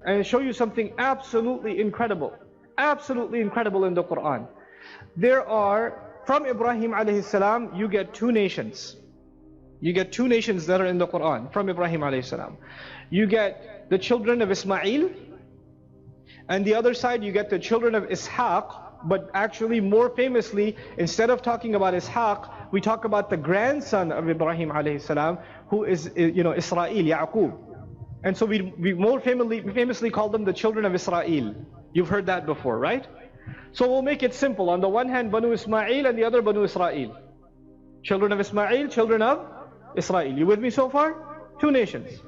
and show you something absolutely incredible in the Quran. There are, from Ibrahim alayhi salam, you get two nations. You get two nations that are in the Quran from Ibrahim alayhi salam. You get the children of Ismail, and the other side you get the children of Ishaq. But actually, more famously, instead of talking about Ishaq, we talk about the grandson of Ibrahim alayhi salam, who is, Israel, Yaqub. And so we more famously call them the children of Israel. You've heard that before, right? So we'll make it simple. On the one hand, Banu Ismail, and the other Banu Israel. Children of Ismail, children of Israel. You with me so far? Two nations.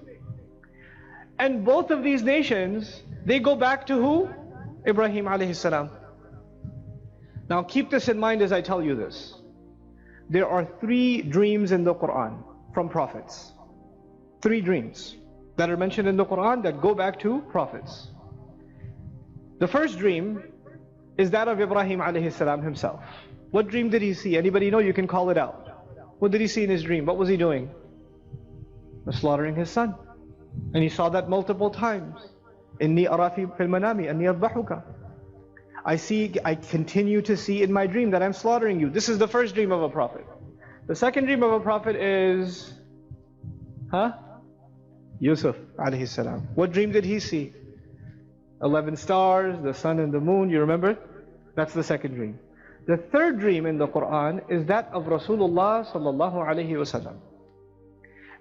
And both of these nations, they go back to who? Ibrahim alayhi salam. Now keep this in mind as I tell you this. There are 3 dreams in the Quran from prophets. 3 dreams that are mentioned in the Quran that go back to prophets. The first dream is that of Ibrahim alayhi salam himself. What dream did he see? Anybody know? You can call it out. What did he see in his dream? What was he doing? He was slaughtering his son. And he saw that multiple times. Inni arafi fil manami anni adbahuka. I continue to see in my dream that I'm slaughtering you. This is the first dream of a prophet. The second dream of a prophet is, Yusuf alayhi salam. What dream did he see? 11 stars, the sun and the moon, you remember? That's the second dream. The third dream in the Quran is that of Rasulullah sallallahu alayhi wasallam.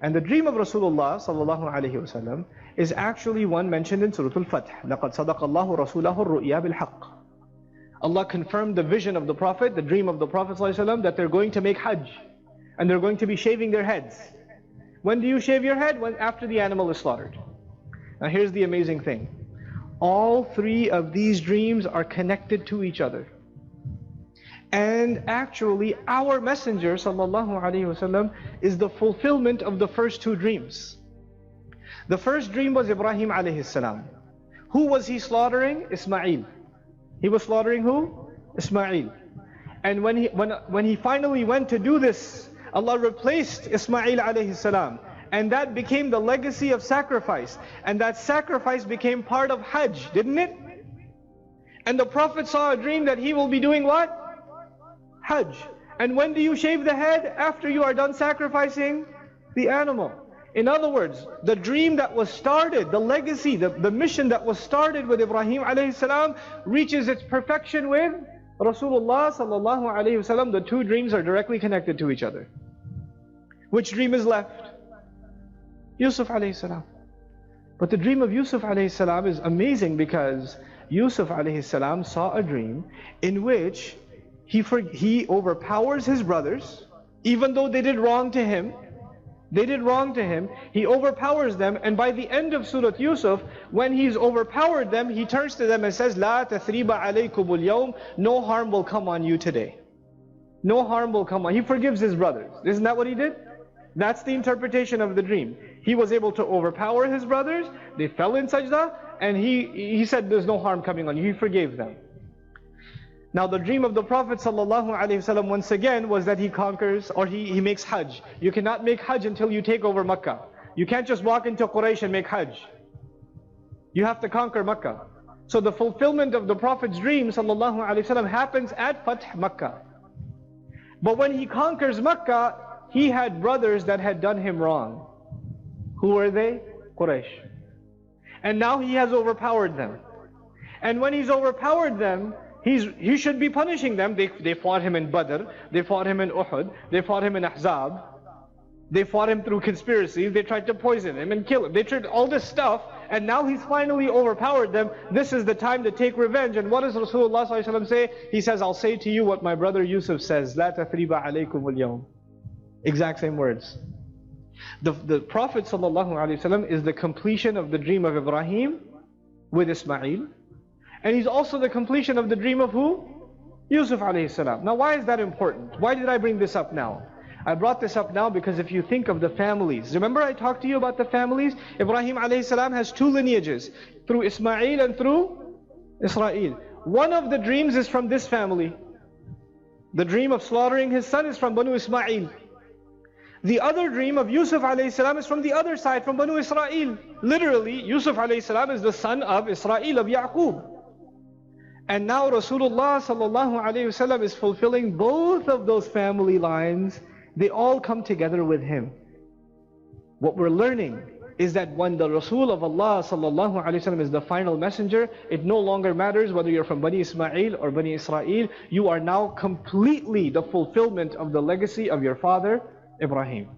And the dream of Rasulullah sallallahu alayhi wasallam is actually one mentioned in Surah Al-Fath. لَقَدْ صَدَقَ اللَّهُ رَسُولَهُ الرُّؤْيَا بِالْحَقِّ. Allah confirmed the vision of the Prophet, the dream of the Prophet ﷺ, that they're going to make Hajj and they're going to be shaving their heads. When do you shave your head? After the animal is slaughtered. Now here's the amazing thing. All 3 of these dreams are connected to each other. And actually our Messenger ﷺ is the fulfillment of the first 2 dreams. The first dream was Ibrahim alayhi salam. Who was he slaughtering? Ismail. He was slaughtering who? Ismail. And when he finally went to do this, Allah replaced Ismail alayhi salam. And that became the legacy of sacrifice. And that sacrifice became part of Hajj, didn't it? And the Prophet saw a dream that he will be doing what? Hajj. And when do you shave the head? After you are done sacrificing the animal. In other words, the dream that was started, the legacy, the mission that was started with Ibrahim alayhi salam reaches its perfection with Rasulullah sallallahu alayhi wasallam. The 2 dreams are directly connected to each other. Which dream is left? Yusuf alayhi salam. But the dream of Yusuf alayhi salam is amazing because Yusuf alayhi salam saw a dream in which he overpowers his brothers, even though they did wrong to him. He overpowers them, and by the end of Surah Yusuf, when he's overpowered them, he turns to them and says, "La tathriba alaykum al-yawm." No harm will come on you today. No harm will come on. He forgives his brothers. Isn't that what he did? That's the interpretation of the dream. He was able to overpower his brothers. They fell in sajda, and he said, "There's no harm coming on you." He forgave them. Now the dream of the Prophet ﷺ once again was that he conquers, or he makes Hajj. You cannot make Hajj until you take over Makkah. You can't just walk into Quraysh and make Hajj. You have to conquer Makkah. So the fulfillment of the Prophet's dream ﷺ happens at Fath Makkah. But when he conquers Makkah, he had brothers that had done him wrong. Who were they? Quraysh. And now he has overpowered them. And when he's overpowered them, he should be punishing them. They fought him in Badr, they fought him in Uhud, they fought him in Ahzab, they fought him through conspiracies, they tried to poison him and kill him. They tried all this stuff, and now he's finally overpowered them. This is the time to take revenge. And what does Rasulullah ﷺ say? He says, "I'll say to you what my brother Yusuf says, La tathriba alaykum al-yawm." Exact same words. The Prophet ﷺ is the completion of the dream of Ibrahim with Ismail. And he's also the completion of the dream of who? Yusuf alayhi salam. Now why is that important? Why did I bring this up now? I brought this up now because if you think of the families, remember I talked to you about the families? Ibrahim alayhi salam has 2 lineages, through Ismail and through Israel. One of the dreams is from this family. The dream of slaughtering his son is from Banu Ismail. The other dream of Yusuf alayhi salam is from the other side, from Banu Israel. Literally, Yusuf alayhi salam is the son of Israel, of Yaqub. And now Rasulullah sallallahu alayhi wasallam is fulfilling both of those family lines. They all come together with him. What we're learning is that when the Rasul of Allah sallallahu alayhi wasallam is the final messenger, it no longer matters whether you're from Bani Ismail or Bani Israel. You are now completely the fulfillment of the legacy of your father Ibrahim.